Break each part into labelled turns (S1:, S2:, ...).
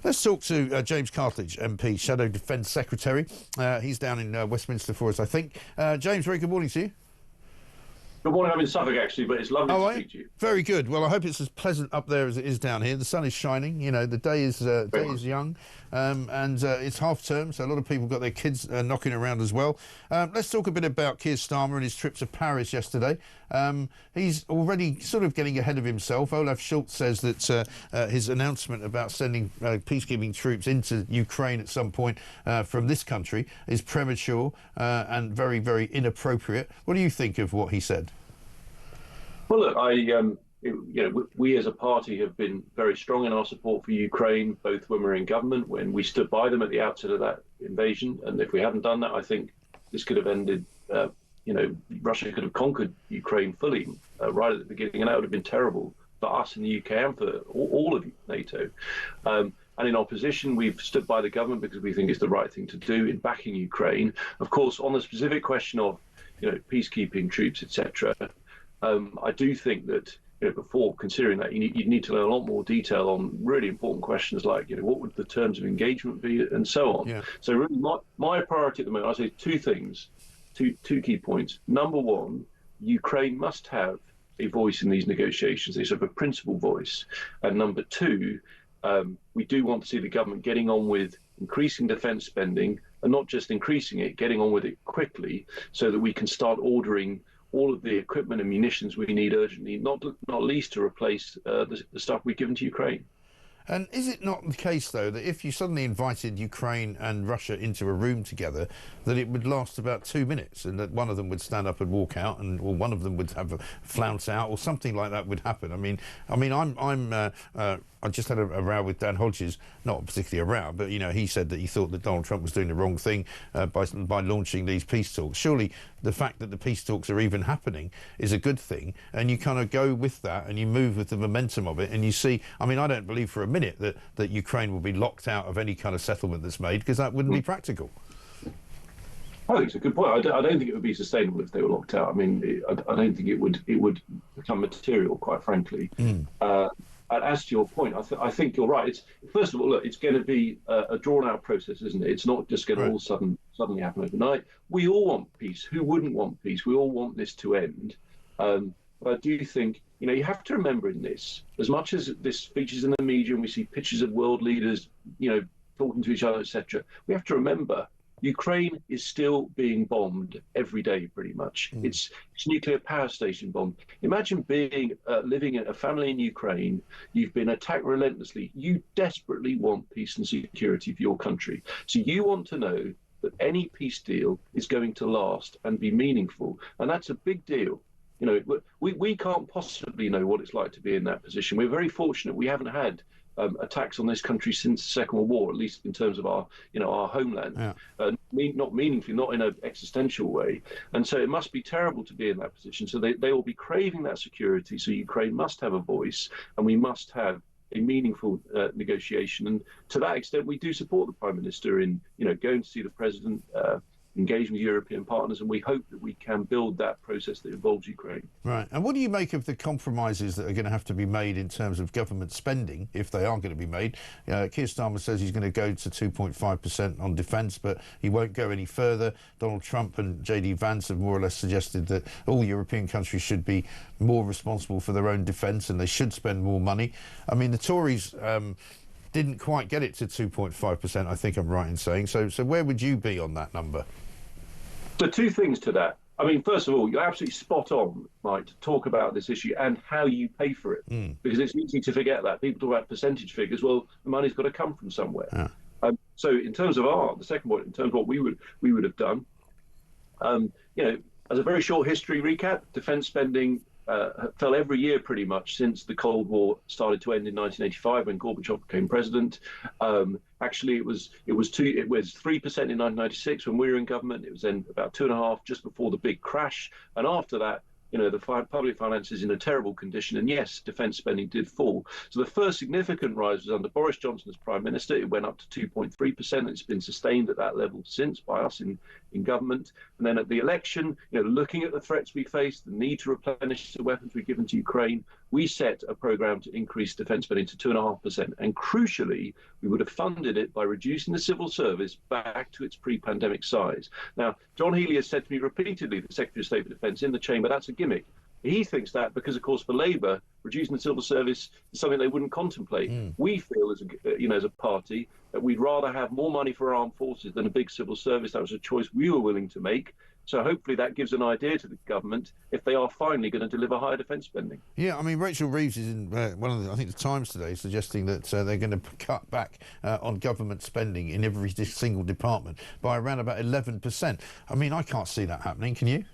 S1: Let's talk to James Cartlidge, MP, Shadow Defence Secretary. He's down in Westminster for us, I think. James, very good morning to you.
S2: Good morning. I'm in Suffolk, actually, but it's lovely to speak to you.
S1: Very good. Well, I hope it's as pleasant up there as it is down here. The sun is shining. You know, the day is young, and it's half term, so a lot of people got their kids knocking around as well. Let's talk a bit about Keir Starmer and his trip to Paris yesterday. He's already sort of getting ahead of himself. Olaf Scholz says that his announcement about sending peacekeeping troops into Ukraine at some point from this country is premature and very, very inappropriate. What do you think of what he said?
S2: Well, look, we as a party have been very strong in our support for Ukraine, both when we were in government, when we stood by them at the outset of that invasion. And if we hadn't done that, I think this could have ended, Russia could have conquered Ukraine fully right at the beginning. And that would have been terrible for us in the UK and for all of NATO. And in opposition, we've stood by the government because we think it's the right thing to do in backing Ukraine. Of course, on the specific question of, peacekeeping troops, etc., I do think that before considering that, you'd need to learn a lot more detail on really important questions like what would the terms of engagement be and so on. Yeah. So really, my priority at the moment, I say two things, two key points. Number one, Ukraine must have a voice in these negotiations. They sort of a principal voice. And number two, we do want to see the government getting on with increasing defence spending, and not just increasing it, getting on with it quickly, so that we can start ordering all of the equipment and munitions we need urgently, not least to replace the stuff we've given to Ukraine.
S1: And is it not the case, though, that if you suddenly invited Ukraine and Russia into a room together, that it would last about 2 minutes, and that one of them would stand up and walk out, or one of them would have a flounce out, or something like that would happen? I just had a row with Dan Hodges, not particularly a row, but he said that he thought that Donald Trump was doing the wrong thing by launching these peace talks. Surely the fact that the peace talks are even happening is a good thing, and you kind of go with that and you move with the momentum of it, and you see. I don't believe for a minute that Ukraine will be locked out of any kind of settlement that's made, because that wouldn't be practical.
S2: I think it's a good point. I don't think it would be sustainable if they were locked out. I don't think it would become material, quite frankly. As to your point, I think you're right. First of all, look, it's going to be a drawn-out process, isn't it? It's not just going to all suddenly happen overnight. We all want peace. Who wouldn't want peace? We all want this to end. But I do think, you have to remember in this, as much as this features in the media and we see pictures of world leaders, talking to each other, etc., we have to remember Ukraine is still being bombed every day, pretty much. It's nuclear power station bombed. Imagine being living in a family in Ukraine. You've been attacked relentlessly. You desperately want peace and security for your country. So you want to know that any peace deal is going to last and be meaningful. And that's a big deal. We can't possibly know what it's like to be in that position. We're very fortunate we haven't had attacks on this country since the Second World War, at least in terms of our homeland. Yeah. Not meaningfully, not in an existential way. And so it must be terrible to be in that position. So they will be craving that security. So Ukraine must have a voice, and we must have a meaningful negotiation. And to that extent, we do support the Prime Minister in going to see the President, engaging with European partners, and we hope that we can build that process that involves Ukraine.
S1: Right. And what do you make of the compromises that are going to have to be made in terms of government spending, if they are going to be made? Keir Starmer says he's going to go to 2.5% on defence, but he won't go any further. Donald Trump and J.D. Vance have more or less suggested that all European countries should be more responsible for their own defence, and they should spend more money. The Tories didn't quite get it to 2.5%, I think I'm right in saying. So where would you be on that number?
S2: So two things to that. First of all, you're absolutely spot on, Mike, to talk about this issue and how you pay for it, because it's easy to forget that. People talk about percentage figures. Well, the money's got to come from somewhere. Yeah. So in terms of the second point, in terms of what we would have done, as a very short history recap, defence spending fell every year pretty much since the Cold War started to end in 1985 when Gorbachev became president. Actually, it was 3% in 1996 when we were in government. It was then about 2.5% just before the big crash, and after that, the public finances in a terrible condition, and yes, defence spending did fall. So the first significant rise was under Boris Johnson as Prime Minister. It went up to 2.3%. It's been sustained at that level since by us in government. And then at the election, looking at the threats we face, the need to replenish the weapons we've given to Ukraine, we set a programme to increase defence spending to 2.5%. And crucially, we would have funded it by reducing the civil service back to its pre-pandemic size. Now, John Healey has said to me repeatedly, the Secretary of State for Defence in the Chamber, that's a gimmick. He thinks that because, of course, for Labour, reducing the civil service is something they wouldn't contemplate. We feel, as a party, that we'd rather have more money for armed forces than a big civil service. That was a choice we were willing to make. So hopefully that gives an idea to the government if they are finally going to deliver higher defence spending.
S1: Yeah, I mean, Rachel Reeves is in one of I think the Times today, suggesting that they're going to cut back on government spending in every single department by around about 11%. I mean, I can't see that happening. Can you?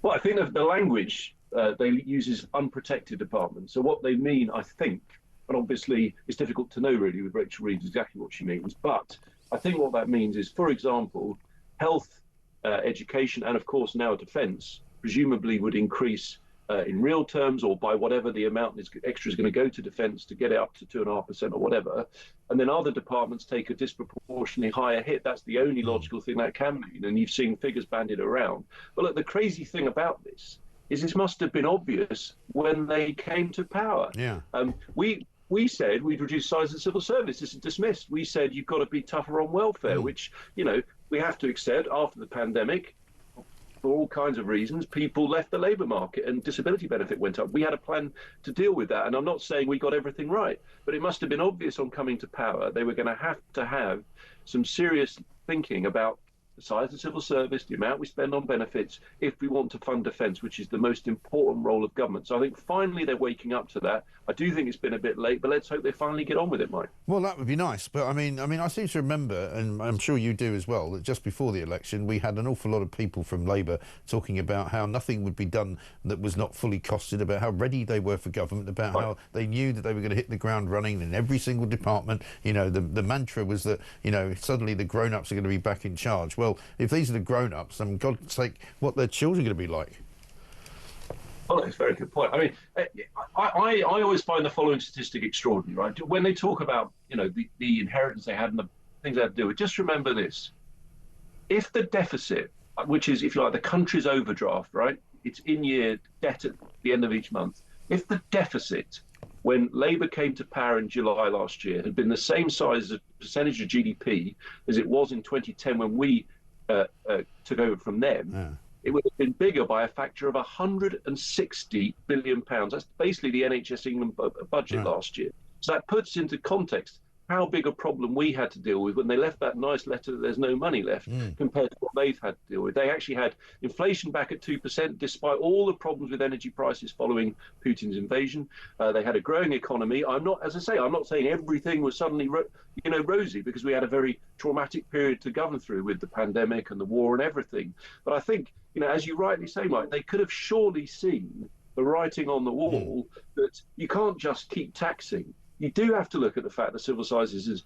S2: Well, I think the language they use is unprotected departments. So what they mean, I think, and obviously it's difficult to know really with Rachel Reeves exactly what she means, but I think what that means is, for example, health, education, and of course now defence presumably would increase in real terms, or by whatever the amount extra is going to go to defence to get it up to 2.5% or whatever, and then other departments take a disproportionately higher hit. That's the only logical thing that can mean, and you've seen figures bandied around. But look, the crazy thing about this is this must have been obvious when they came to power.
S1: Yeah.
S2: We said we'd reduce the size of the civil service. This is dismissed. We said you've got to be tougher on welfare, which, we have to accept after the pandemic. For all kinds of reasons, people left the labour market and disability benefit went up. We had a plan to deal with that. And I'm not saying we got everything right, but it must have been obvious on coming to power they were going to have some serious thinking about the size of the civil service, the amount we spend on benefits, if we want to fund defence, which is the most important role of government. So I think finally they're waking up to that. I do think it's been a bit late, but let's hope they finally get on with it, Mike.
S1: Well, that would be nice. But I mean, I seem to remember, and I'm sure you do as well, that just before the election, we had an awful lot of people from Labour talking about how nothing would be done that was not fully costed, about how ready they were for government, about how they knew that they were going to hit the ground running in every single department. The mantra was that, suddenly the grown-ups are going to be back in charge. Well, if these are the grown-ups, I mean, God's sake, what their children are going to be like.
S2: Well, that's a very good point. I mean, I always find the following statistic extraordinary, right? When they talk about, the inheritance they had and the things they had to do with, just remember this. If the deficit, which is, if you like, the country's overdraft, right? It's in-year debt at the end of each month. If the deficit, when Labour came to power in July last year, had been the same size as a percentage of GDP as it was in 2010 when we took over from them, it would have been bigger by a factor of £160 billion. That's basically the NHS England budget last year. So that puts into context how big a problem we had to deal with when they left that nice letter that there's no money left compared to what they've had to deal with. They actually had inflation back at 2% despite all the problems with energy prices following Putin's invasion. They had a growing economy. I'm not saying everything was suddenly rosy, because we had a very traumatic period to govern through with the pandemic and the war and everything. But I think, as you rightly say, Mike, they could have surely seen the writing on the wall that you can't just keep taxing. You do have to look at the fact that civil service is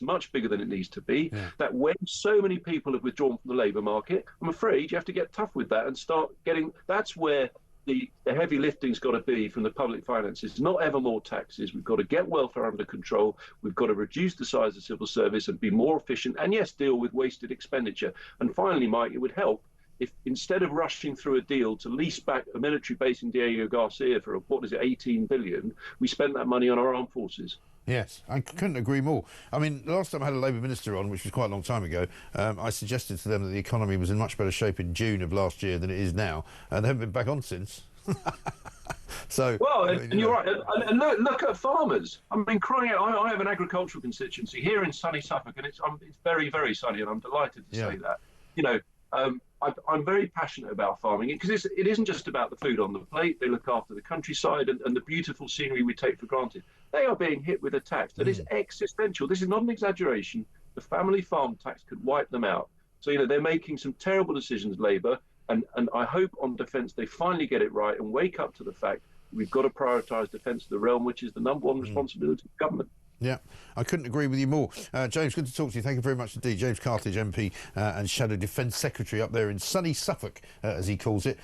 S2: much bigger than it needs to be. That when so many people have withdrawn from the labour market, I'm afraid you have to get tough with that and start getting. That's where the heavy lifting's got to be from the public finances. Not ever more taxes. We've got to get welfare under control. We've got to reduce the size of civil service and be more efficient. And yes, deal with wasted expenditure. And finally, Mike, it would help if instead of rushing through a deal to lease back a military base in Diego Garcia for, 18 billion, we spent that money on our armed forces. Yes,
S1: I couldn't agree more. I mean, the last time I had a Labour minister on, which was quite a long time ago, I suggested to them that the economy was in much better shape in June of last year than it is now, and they haven't been back on since. So,
S2: and you're right. And look at farmers. I mean, crying out, I have an agricultural constituency here in sunny Suffolk, and it's very, very sunny, and I'm delighted to say that. I'm very passionate about farming because it isn't just about the food on the plate. They look after the countryside and the beautiful scenery we take for granted. They are being hit with a tax that is existential. This is not an exaggeration. The family farm tax could wipe them out. So, they're making some terrible decisions, Labour, and I hope on defence they finally get it right and wake up to the fact we've got to prioritise defence of the realm, which is the number one responsibility of government.
S1: Yeah, I couldn't agree with you more. James, good to talk to you. Thank you very much indeed. James Cartlidge, MP and Shadow Defence Secretary up there in sunny Suffolk, as he calls it.